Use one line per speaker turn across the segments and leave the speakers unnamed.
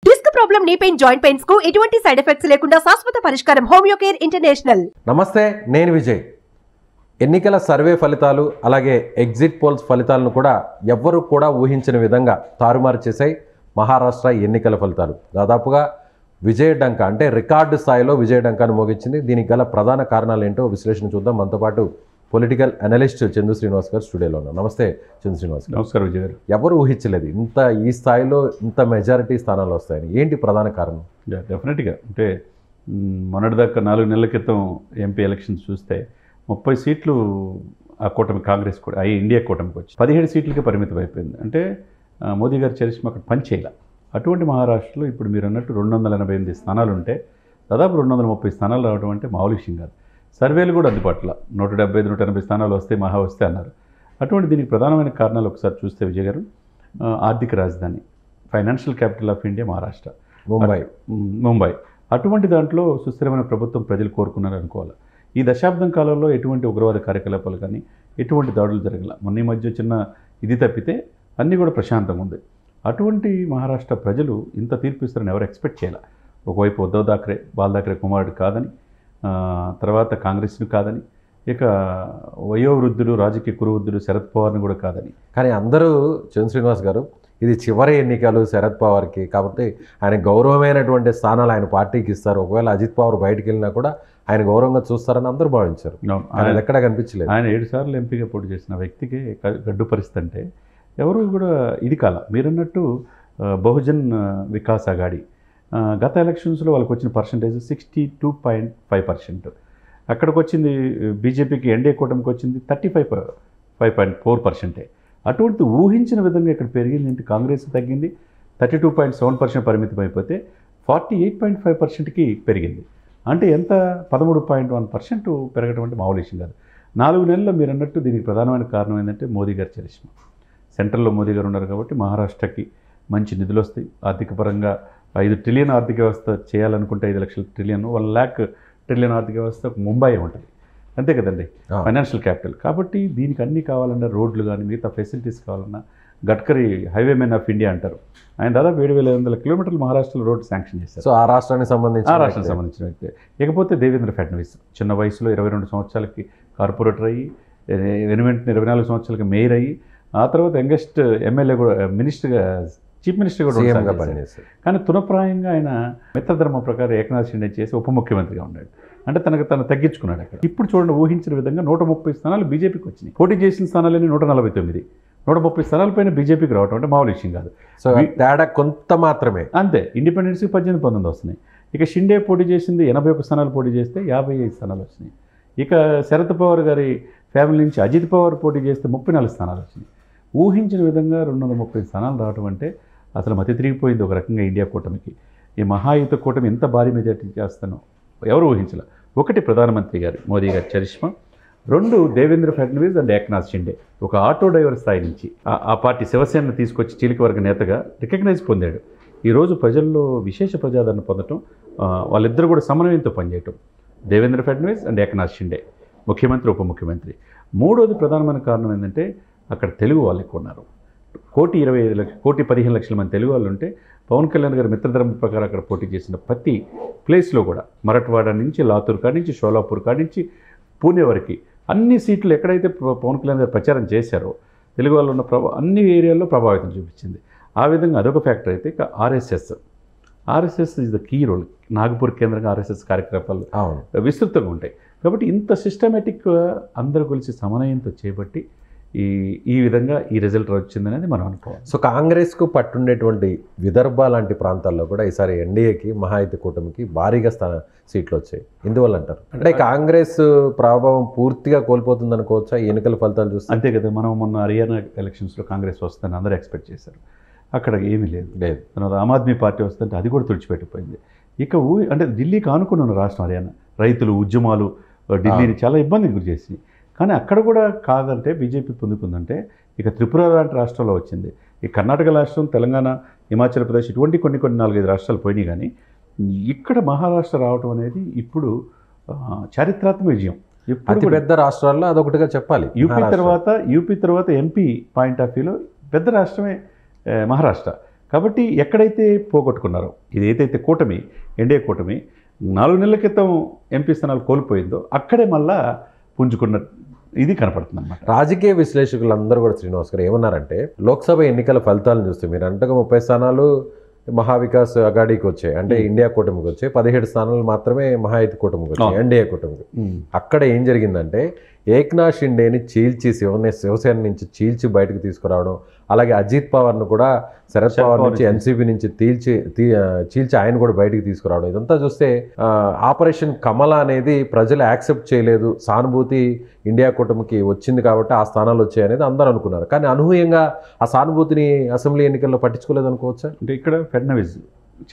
Disc problem, knee pain, joint pains కు ఎటువంటి side effects లేకుండా శాశ్వత పరిష్కారం హోమియో కేర్ ఇంటర్నేషనల్.
నమస్తే, నేను విజయ్. ఎన్నికల సర్వే ఫలితాలు అలాగే ఎగ్జిట్ పోల్స్ ఫలితాలను కూడా ఎవ్వరూ కూడా ఊహించిన విధంగా తారుమారు చేశాయి మహారాష్ట్ర ఎన్నికల ఫలితాలు. దాదాపుగా విజయడంక అంటే రికార్డు స్థాయిలో విజయడంకాను మోగించింది. దీనికి గల ప్రధాన కారణాలు ఏంటో విశ్లేషణ చూద్దాం. మనతో పాటు పొలిటికల్ అనలిస్ట్ చందు శ్రీనివాస్ గారు స్టూడియోలో ఉన్నారు. నమస్తే చందు శ్రీనివాస్ గారు.
నమస్కారం విజయ్ గారు.
ఎవరు ఊహించలేదు ఇంత ఈ స్థాయిలో ఇంత మెజారిటీ స్థానాలు వస్తాయని. ఏంటి ప్రధాన కారణం?
డెఫినెట్గా అంటే మొన్నటిదాకా 4 నెలల క్రితం ఎంపీ ఎలక్షన్స్ చూస్తే 30 సీట్లు ఆ కూటమి కాంగ్రెస్ కూడా ఇండియా కూటమికి వచ్చి 17 సీట్లకే పరిమితం అయిపోయింది. అంటే మోదీ గారి చరిష్మా అక్కడ పనిచేయాల. అటువంటి మహారాష్ట్రలో ఇప్పుడు మీరు అన్నట్టు 288 స్థానాలు ఉంటే దాదాపు 230 స్థానాలు రావడం అంటే మామూలు విషయం కాదు. సర్వేలు కూడా అందుబాటులో 175, 180 స్థానాలు వస్తే మహా వస్తే అన్నారు. అటువంటి దీనికి ప్రధానమైన కారణాలు ఒకసారి చూస్తే విజయ్ గారు, ఆర్థిక రాజధాని, financial capital of India Maharashtra, Mumbai. అటువంటి దాంట్లో సుస్థిరమైన ప్రభుత్వం ప్రజలు కోరుకున్నారు అనుకోవాలి. ఈ దశాబ్దం కాలంలో ఎటువంటి ఉగ్రవాద కార్యకలాపాలు కానీ ఎటువంటి దాడులు జరగల. మొన్న ఈ మధ్య చిన్న ఇది తప్పితే అన్నీ కూడా ప్రశాంతంగా ఉంది. అటువంటి మహారాష్ట్ర ప్రజలు ఇంత తీర్పు ఇస్తారని ఎవరు ఎక్స్పెక్ట్ చేయాలి. ఒకవైపు ఉద్ధవ్ థాక్రే, బాల్ థాక్రే కుమారుడు కాదని, తర్వాత కాంగ్రెస్ను కాదని, ఇక వయోవృద్ధుడు, రాజకీయ కురువృద్ధుడు శరద్ పవార్ని కూడా కాదని.
కానీ అందరూ చంద్ర శ్రీనివాస్ గారు ఇది చివరి ఎన్నికలు శరద్ పవార్కి కాబట్టి ఆయన గౌరవమైనటువంటి స్థానాలు ఆయన పార్టీకి ఇస్తారు. ఒకవేళ అజిత్ పవార్ బయటికి వెళ్ళినా కూడా ఆయన గౌరవంగా చూస్తారని అందరూ భావించారు. ఆయన ఎక్కడా కనిపించలేదు.
ఆయన 7 సార్లు ఎంపీగా పోటీ చేసిన వ్యక్తికి గడ్డు పరిస్థితి అంటే ఎవరు కూడా ఇది కాల. మీరన్నట్టు బహుజన్ వికాస్ అఘాడీ గత ఎలక్షన్స్లో వాళ్ళకి వచ్చిన పర్సంటేజ్ 62.5%. అక్కడికి వచ్చింది బీజేపీకి, ఎన్డీఏ కూటమికి వచ్చింది 35.4%. అటువంటి ఊహించిన విధంగా ఇక్కడ పెరిగింది. ఏంటి, కాంగ్రెస్ తగ్గింది, 32.7% పరిమితం అయిపోతే 48.5%కి పెరిగింది. అంటే ఎంత, 13.1% పెరగడం అంటే మామూలు విషయం కాదు. 4 నెలల్లో మీరు అన్నట్టు దీనికి ప్రధానమైన కారణం ఏంటంటే మోదీ గారి చరిష్మా. సెంట్రల్లో మోదీ గారు ఉన్నారు కాబట్టి మహారాష్ట్రకి మంచి నిధులు వస్తాయి. ఆర్థిక పరంగా 5 ట్రిలియన్ ఆర్థిక వ్యవస్థ చేయాలనుకుంటే 5 లక్షల ట్రిలియన్, 1 lakh ట్రిలియన్ ఆర్థిక వ్యవస్థ ముంబై ఉంటుంది, అంతే కదండి, ఫైనాన్షియల్ క్యాపిటల్. కాబట్టి దీనికి అన్నీ కావాలన్నా, రోడ్లు కానీ మిగతా ఫెసిలిటీస్ కావాలన్నా, Gadkari highway men of India అంటారు. ఆయన దాదాపు 7,500 కిలోమీటర్లు మహారాష్ట్రలో రోడ్డు శాంక్షన్ చేశారు.
సో ఆ రాష్ట్రానికి సంబంధించిన
వ్యక్తి. ఇకపోతే దేవేంద్ర ఫడ్నవీస్ చిన్న వయసులో 22 సంవత్సరాలకి కార్పొరేటర్ అయ్యి, వెంటనే 24 సంవత్సరాలకి మేయర్ అయ్యి, ఆ తర్వాత యంగెస్ట్ ఎమ్మెల్యే కూడా, మినిస్టర్గా, చీఫ్ మినిస్టర్ కూడా పనిచేశారు. కానీ తునప్రాయంగా ఆయన మిత్రధర్మ ప్రకారం ఏకనాథ్ షిండే చేసి ఉప ముఖ్యమంత్రిగా ఉన్నాడు. అంటే తను తగ్గించుకున్నాడు అక్కడ. ఇప్పుడు చూడండి, ఊహించిన విధంగా 130 స్థానాలు బీజేపీకి వచ్చినాయి. పోటీ చేసిన స్థానాలన్నీ 149, 130 స్థానాలపైన బీజేపీకి రావడం అంటే మామూలు విషయం కాదు.
సో తేడా కొంత మాత్రమే,
అంతే. ఇండిపెండెన్స్కి 18, 19 వస్తున్నాయి. ఇక షిండే పోటీ చేసింది 81 స్థానాలు పోటీ చేస్తే 55 స్థానాలు వచ్చినాయి. ఇక శరద్ పవార్ గారి ఫ్యామిలీ నుంచి అజిత్ పవార్ పోటీ చేస్తే 34 స్థానాలు వచ్చినాయి. ఊహించిన విధంగా 230 స్థానాలు రావడం అంటే అసలు మతి తిరిగిపోయింది ఒక రకంగా ఇండియా కూటమికి. ఈ మహాయుత కూటమి ఎంత భారీ మెజార్టీ చేస్తానో ఎవరు ఊహించలే. ఒకటి, ప్రధానమంత్రి గారు మోదీ గారి చరిష్మా. 2, దేవేంద్ర ఫడ్నవీస్ అండ్ ఏకనాథ్ షిండే. ఒక ఆటో డ్రైవర్ స్థాయి నుంచి ఆ పార్టీ శివసేనను తీసుకొచ్చి చీలికవర్గ నేతగా రికగ్నైజ్ పొందాడు. ఈరోజు ప్రజల్లో విశేష ప్రజాదరణ పొందటం, వాళ్ళిద్దరూ కూడా సమన్వయంతో పనిచేయటం, దేవేంద్ర ఫడ్నవీస్ అండ్ ఏకనాథ్ షిండే ముఖ్యమంత్రి, ఉప ముఖ్యమంత్రి. 3వది ప్రధానమైన కారణం ఏంటంటే అక్కడ తెలుగు వాళ్ళు ఎక్కువ ఉన్నారు. 1,15 లక్షల మంది తెలుగు వాళ్ళు ఉంటే పవన్ కళ్యాణ్ గారి మిత్రధర్మ ప్రకారం అక్కడ పోటీ చేసిన ప్రతి ప్లేస్లో కూడా మరాఠవాడ నుంచి, లాతూర్ కాడి నుంచి, షోలాపూర్ కాడి నుంచి, పూణే వరకు అన్ని సీట్లు ఎక్కడైతే పవన్ కళ్యాణ్ గారు ప్రచారం చేశారో తెలుగు వాళ్ళు ఉన్న అన్ని ఏరియాల్లో ప్రభావితం చూపించింది. ఆ విధంగా అదొక ఫ్యాక్టర్. అయితే ఇక RSS is the key role. Nagpur కేంద్రంగా ఆర్ఎస్ఎస్ కార్యకలాపాలు విస్తృతంగా ఉంటాయి. కాబట్టి ఇంత సిస్టమేటిక్గా అందరూ కలిసి సమన్వయంతో చేపట్టి ఈ విధంగా ఈ రిజల్ట్ వచ్చిందనేది మనం అనుకోవాలి.
సో కాంగ్రెస్కు పట్టుండేటువంటి విదర్భ లాంటి ప్రాంతాల్లో కూడా ఈసారి ఎన్డీఏకి, మహాయుత కూటమికి భారీగా సీట్లు వచ్చాయి. ఎందువల్ల అంటారు? అంటే కాంగ్రెస్ ప్రభావం పూర్తిగా కోల్పోతుంది అనుకోవచ్చా ఈ ఎన్నికల ఫలితాలు చూస్తే?
అంతే కదా. మనం మొన్న హర్యానా ఎలక్షన్స్లో కాంగ్రెస్ వస్తుందని అందరూ ఎక్స్పెక్ట్ చేశారు. అక్కడ ఏమీ లేదు. తర్వాత ఆమ్ ఆద్మీ పార్టీ వస్తుంటే అది కూడా తుడిచిపెట్టిపోయింది. ఇక అంటే ఢిల్లీకి ఆనుకున్న రాష్ట్రం హర్యానా. రైతులు ఉద్యమాలు ఢిల్లీని చాలా ఇబ్బందికి గురి చేసినాయి. కానీ అక్కడ కూడా కాదంటే బీజేపీ పొందుకుందంటే ఇక త్రిపుర లాంటి రాష్ట్రంలో వచ్చింది. ఈ కర్ణాటక రాష్ట్రం, తెలంగాణ, హిమాచల్ ప్రదేశ్ ఇటువంటి కొన్ని 4-5 రాష్ట్రాలు పోయినాయి. కానీ ఇక్కడ మహారాష్ట్ర రావడం అనేది ఇప్పుడు చారిత్రాత్మక విజయం.
అతి పెద్ద రాష్ట్రాల్లో అదొకటిగా చెప్పాలి.
యూపీ తర్వాత ఎంపీ పాయింట్ ఆఫ్ వ్యూలో పెద్ద రాష్ట్రమే మహారాష్ట్ర. కాబట్టి ఎక్కడైతే పోగొట్టుకున్నారో ఇది ఏదైతే కూటమి ఎన్డీఏ కూటమి 4 నెలల క్రితం ఎంపీ స్థానాలు కోల్పోయిందో అక్కడే మళ్ళా పుంజుకున్న ఇది కనపడుతుంది అన్నమాట.
రాజకీయ విశ్లేషకులందరూ కూడా శ్రీనివాస్ గారు ఏమన్నారంటే లోక్సభ ఎన్నికల ఫలితాలను చూస్తే మీరు అంటగా 30 స్థానాలు మహావికాస్ అఘాడీకి వచ్చాయి, అంటే ఇండియా కూటమికి వచ్చాయి, 17 స్థానాలు మాత్రమే మహాయుతి కూటమికి వచ్చాయి, ఎన్డీఏ కూటమికి. అక్కడ ఏం జరిగిందంటే ఏక్నాథ్ షిండేని చీల్చి శివసేన నుంచి చీల్చి బయటకు తీసుకురావడం, అలాగే అజిత్ పవార్ను కూడా శరద్ పవార్ నుంచి ఎన్సీపీ నుంచి చీల్చి ఆయన కూడా బయటకు తీసుకురావడం, ఇదంతా చూస్తే ఆపరేషన్ కమల అనేది ప్రజలు యాక్సెప్ట్ చేయలేదు, సానుభూతి ఇండియా కూటమికి వచ్చింది కాబట్టి ఆ స్థానాలు వచ్చాయి అనేది అందరూ అనుకున్నారు. కానీ అనూహ్యంగా ఆ సానుభూతిని అసెంబ్లీ ఎన్నికల్లో పట్టించుకోలేదు అనుకోవచ్చా?
అంటే ఇక్కడ ఫడ్నవీస్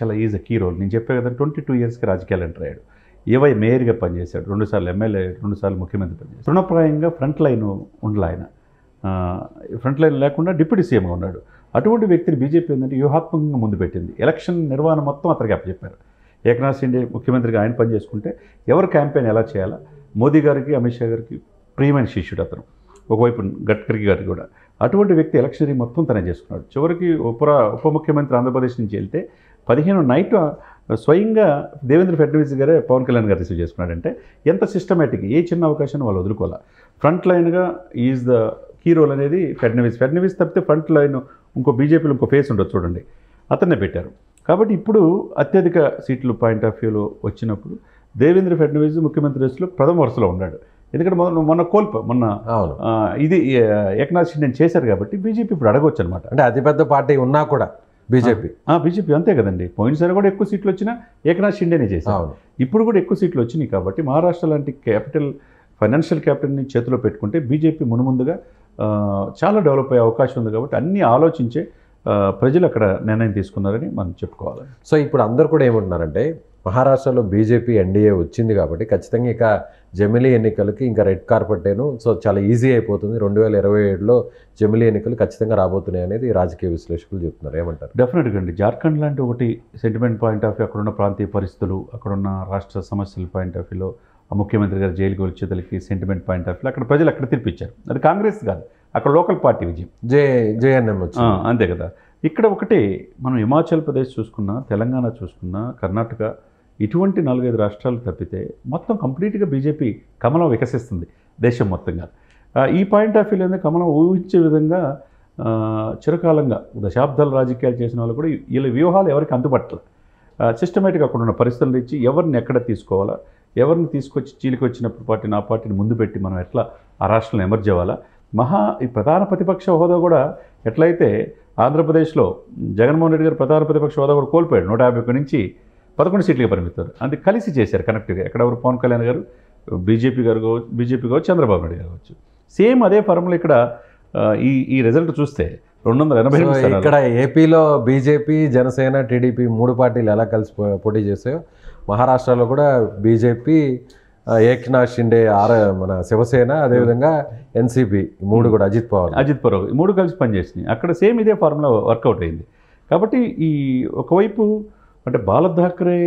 చాలా ఈజ్ కీ రోల్. నేను చెప్పే కదా 22 ఇయర్స్కి రాజకీయాలు ఎంటర్ అయ్యాడు, ఏవై మేయర్గా పనిచేశాడు, 2 సార్లు ఎమ్మెల్యే, 2 సార్లు ముఖ్యమంత్రి పనిచేశాడు. తృణప్రాయంగా ఫ్రంట్ లైన్ ఉండాలి ఆయన, ఫ్రంట్ లైన్ లేకుండా డిప్యూటీ సీఎంగా ఉన్నాడు. అటువంటి వ్యక్తిని బీజేపీ ఏంటంటే వ్యూహాత్మకంగా ముందు పెట్టింది. ఎలక్షన్ నిర్వహణ మొత్తం అతనికి అప్పచెప్పారు. ఏకనాథ్ షిండే ముఖ్యమంత్రిగా ఆయన పనిచేసుకుంటే ఎవరు క్యాంపెయిన్ ఎలా చేయాలా, మోదీ గారికి అమిత్ షా గారికి ప్రియమైన శిష్యుడు అతను, ఒకవైపు గడ్కరీ గారికి కూడా. అటువంటి వ్యక్తి ఎలక్షనరీ మొత్తం తనే చేసుకున్నాడు. చివరికి ఉప ముఖ్యమంత్రి ఆంధ్రప్రదేశ్ నుంచి వెళ్తే 15 నైట్ స్వయంగా దేవేంద్ర ఫడ్నవీస్ గారే పవన్ కళ్యాణ్ గారు రిసీవ్ చేసుకున్నాడంటే ఎంత సిస్టమేటిక్, ఏ చిన్న అవకాశాన్ని వాళ్ళు వదులుకోవాలి. ఫ్రంట్ లైన్గా ఈజ్ ద కీ రోల్ అనేది ఫడ్నవీస్ తప్పితే ఫ్రంట్ లైన్ ఇంకో బీజేపీలో ఇంకో ఫేస్ ఉండదు చూడండి, అతన్నే పెట్టారు. కాబట్టి ఇప్పుడు అత్యధిక సీట్లు పాయింట్ ఆఫ్ వ్యూలో వచ్చినప్పుడు దేవేంద్ర ఫడ్నవీస్ ముఖ్యమంత్రి రేసులో ప్రథమ వరుసలో ఉన్నాడు. ఎందుకంటే మొన్న ఇది ఏకనాథ్ షిండేని చేశారు కాబట్టి బీజేపీ ఇప్పుడు అడగవచ్చు అనమాట.
అంటే అతిపెద్ద పార్టీ ఉన్నా కూడా బీజేపీ
అంతే కదండి. పోయినసారి కూడా ఎక్కువ సీట్లు వచ్చినా ఏకనాథ్ షిండేనే చేశారు, ఇప్పుడు కూడా ఎక్కువ సీట్లు వచ్చినాయి. కాబట్టి మహారాష్ట్ర లాంటి ఫైనాన్షియల్ క్యాపిటల్ని చేతిలో పెట్టుకుంటే బీజేపీ మునుముందుగా చాలా డెవలప్ అయ్యే అవకాశం ఉంది. కాబట్టి అన్నీ ఆలోచించే ప్రజలు అక్కడ నిర్ణయం తీసుకున్నారని మనం చెప్పుకోవాలి.
సో ఇప్పుడు అందరు కూడా ఏమంటున్నారంటే మహారాష్ట్రలో బీజేపీ ఎన్డీఏ వచ్చింది కాబట్టి ఖచ్చితంగా ఇక జమిలీ ఎన్నికలకి ఇంకా రెడ్ కార్పెట్టేను, సో చాలా ఈజీ అయిపోతుంది, 2027లో జమిలీ ఎన్నికలు ఖచ్చితంగా రాబోతున్నాయి అనేది రాజకీయ విశ్లేషకులు చెప్తున్నారు. ఏమంటారు?
డెఫినెట్గా అండి. జార్ఖండ్ లాంటి ఒకటి సెంటిమెంట్ పాయింట్ ఆఫ్ వ్యూ, అక్కడున్న ప్రాంతీయ పరిస్థితులు, అక్కడున్న రాష్ట్ర సమస్యల పాయింట్ ఆఫ్ వ్యూలో ఆ ముఖ్యమంత్రి గారు జైలుకి వచ్చేతలకి సెంటిమెంట్ పాయింట్ ఆఫ్ వ్యూ అక్కడ ప్రజలు అక్కడ తీర్పిచ్చారు. అది కాంగ్రెస్ కాదు, అక్కడ లోకల్ పార్టీ విజయం,
జేఎన్ఎం వచ్చింది,
అంతే కదా. ఇక్కడ ఒకటి మనం హిమాచల్ ప్రదేశ్ చూసుకున్నా, తెలంగాణ చూసుకున్నా, కర్ణాటక, ఇటువంటి 4-5 రాష్ట్రాలు తప్పితే మొత్తం కంప్లీట్గా బీజేపీ కమలం వికసిస్తుంది దేశం మొత్తంగా. ఈ పాయింట్ ఆఫ్ వ్యూలో కమలం ఊహించే విధంగా చిరకాలంగా దశాబ్దాల రాజకీయాలు చేసిన వాళ్ళు కూడా వీళ్ళ వ్యూహాలు ఎవరికి అందుబట్టల సిస్టమేటిక్గా అక్కడ ఉన్న పరిస్థితులు ఇచ్చి ఎవరిని ఎక్కడ తీసుకోవాలా, ఎవరిని తీసుకొచ్చి చీలికి వచ్చినప్పుడు నా పార్టీని ముందు పెట్టి మనం ఎట్లా ఆ రాష్ట్రంలో ఎమర్జ్ అవ్వాలా. ఈ ప్రధాన ప్రతిపక్ష హోదా కూడా ఎట్లయితే ఆంధ్రప్రదేశ్లో జగన్మోహన్ రెడ్డి గారు ప్రధాన ప్రతిపక్ష హోదా కూడా కోల్పోయాడు, 151 నుంచి 11 సీట్లుగా పరిమిస్తారు. అది కలిసి చేశారు కనెక్ట్గా. ఎక్కడెవరు పవన్ కళ్యాణ్ గారు, బీజేపీ కావచ్చు, చంద్రబాబు నాయుడు గారు కావచ్చు. సేమ్ అదే ఫార్ములా ఇక్కడ ఈ రిజల్ట్ చూస్తే 280.
ఇక్కడ ఏపీలో బీజేపీ, జనసేన, టీడీపీ 3 పార్టీలు ఎలా కలిసి పోటీ చేసాయో మహారాష్ట్రలో కూడా బీజేపీ, ఏక్నాథ్ షిండే, మన శివసేన, అదేవిధంగా ఎన్సీపీ 3 కూడా అజిత్ పవార్
3 కలిసి పనిచేసినాయి. అక్కడ సేమ్ ఇదే ఫార్ములా వర్కౌట్ అయింది. కాబట్టి ఈ ఒకవైపు అంటే బాల్ ఠాక్రే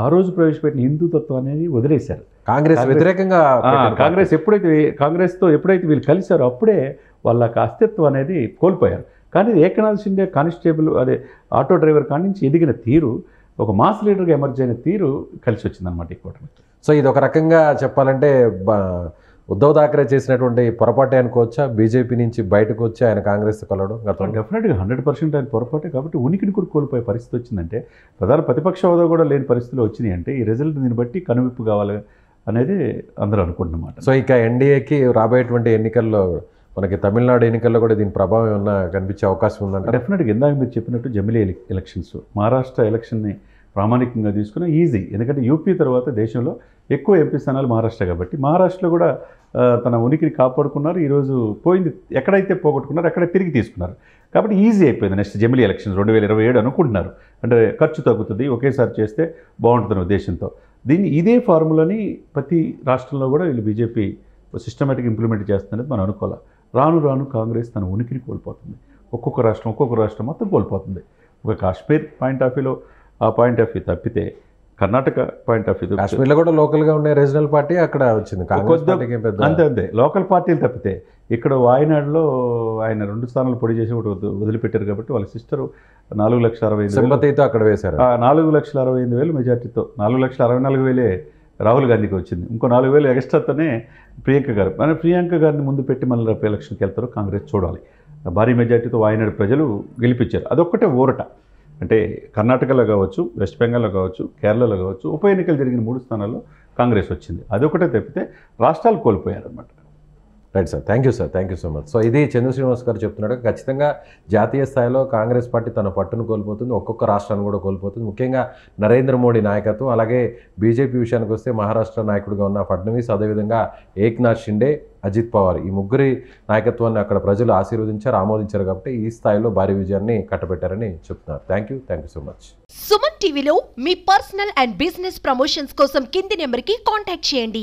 ఆ రోజు ప్రవేశపెట్టిన హిందూతత్వం అనేది వదిలేశారు.
కాంగ్రెస్ వ్యతిరేకంగా
కాంగ్రెస్తో ఎప్పుడైతే వీళ్ళు కలిశారో అప్పుడే వాళ్ళ అస్తిత్వం అనేది కోల్పోయారు. కానీ Eknath Shinde constable auto driver కాడి నుంచి ఎదిగిన తీరు, ఒక మాస్ లీడర్గా ఎమర్జ్ అయిన తీరు కలిసి వచ్చిందనమాట ఈ కూటమి.
సో ఇది ఒక రకంగా చెప్పాలంటే ఉద్ధవ్ ఠాక్రే చేసినటువంటి పొరపాటే అనుకోవచ్చా? బీజేపీ నుంచి బయటకు వచ్చి ఆయన కాంగ్రెస్ కలవడం
డెఫినెట్గా 100% ఆయన పొరపాటే. కాబట్టి ఉనికిని కూడా కోల్పోయే పరిస్థితి వచ్చిందంటే, ప్రధాన ప్రతిపక్ష హోదా కూడా లేని పరిస్థితులు వచ్చినాయి అంటే ఈ రిజల్ట్ దీన్ని బట్టి కనువిప్పు కావాలి అనేది అందరూ అనుకుంటున్నమాట.
సో ఇక ఎన్డీఏకి రాబోయేటువంటి ఎన్నికల్లో మనకి తమిళనాడు ఎన్నికల్లో కూడా దీని ప్రభావం ఏమన్నా కనిపించే అవకాశం ఉందంటే?
డెఫినెట్గా ఇందాక మీరు చెప్పినట్టు జమిలీ ఎలక్షన్స్, మహారాష్ట్ర ఎలక్షన్ని ప్రామాణికంగా తీసుకున్న ఈజీ. ఎందుకంటే యూపీ తర్వాత దేశంలో ఎక్కువ ఎంపీ స్థానాలు మహారాష్ట్ర కాబట్టి మహారాష్ట్రలో కూడా తన ఉనికిని కాపాడుకున్నారు. ఈరోజు పోయింది ఎక్కడైతే పోగొట్టుకున్నారు అక్కడే తిరిగి తీసుకున్నారు. కాబట్టి ఈజీ అయిపోయింది. నెక్స్ట్ జమిలీ ఎలక్షన్స్ 2027 అనుకుంటున్నారు. అంటే ఖర్చు తగ్గుతుంది, ఒకేసారి చేస్తే బాగుంటుంది ఉద్దేశంతో. ఇదే ఫార్ములాని ప్రతి రాష్ట్రంలో కూడా వీళ్ళు బీజేపీ సిస్టమేటిక్ ఇంప్లిమెంట్ చేస్తున్నది మనం అనుకోవాలి. రాను రాను కాంగ్రెస్ తన ఉనికిని కోల్పోతుంది. ఒక్కొక్క రాష్ట్రం మొత్తం కోల్పోతుంది. ఒక కాశ్మీర్ పాయింట్ ఆఫ్ వ్యూలో ఆ పాయింట్ ఆఫ్ వ్యూ తప్పితే కర్ణాటక పాయింట్ ఆఫ్ వ్యూ,
కాశ్మీర్లో కూడా లోకల్గా ఉండే రీజనల్ పార్టీ అక్కడ వచ్చింది,
అంతే లోకల్ పార్టీలు తప్పితే ఇక్కడ వాయనాడులో ఆయన 2 స్థానాలు పొడి చేసి ఒకటి వదిలిపెట్టారు కాబట్టి వాళ్ళ సిస్టరు 4,65,000
సింపతితో అక్కడ వేశారు.
4,65,000 మెజార్టీతో 4,64,000 రాహుల్ గాంధీకి వచ్చింది. ఇంకో 4,000 ఎక్స్ట్రాతోనే ప్రియాంక గారు. మన ప్రియాంక గారిని ముందు పెట్టి మళ్ళీ రేపు ఎలక్షన్కి వెళ్తారు కాంగ్రెస్ చూడాలి. భారీ మెజార్టీతో వాయనాడు ప్రజలు గెలిపించారు. అదొక్కటే ఊరట. అంటే కర్ణాటకలో కావచ్చు, వెస్ట్ బెంగాల్లో కావచ్చు, కేరళలో కావచ్చు, ఉప ఎన్నికలు జరిగిన 3 స్థానాల్లో కాంగ్రెస్ వచ్చింది. అదొకటే తప్పితే రాష్ట్రాలు కోల్పోయారన్నమాట.
Right sir, thank you sir, thank you so much. So ఇది చంద్ర శ్రీనివాస్ గారు చెప్తున్నాడు. ఖచ్చితంగా జాతీయ స్థాయిలో కాంగ్రెస్ పార్టీ తన పట్టును కోల్పోతుంది, ఒక్కొక్క రాష్ట్రాన్ని కూడా కోల్పోతుంది. ముఖ్యంగా నరేంద్ర మోడీ నాయకత్వం, అలాగే బీజేపీ విషయానికి వస్తే మహారాష్ట్ర నాయకుడిగా ఉన్న ఫడ్నవీస్, అదేవిధంగా ఏక్నాథ్ షిండే, అజిత్ పవార్, ఈ ముగ్గురి నాయకత్వాన్ని అక్కడ ప్రజలు ఆశీర్వదించారు, ఆమోదించారు. కాబట్టి ఈ స్థాయిలో భారీ విజయాన్ని కట్టబెట్టారని చెప్తున్నారు. Thank you so much.
Suman టీవీలో మీ పర్సనల్ అండ్ బిజినెస్ ప్రమోషన్స్ కోసం కింది నెంబర్కి కాంటాక్ట్ చేయండి.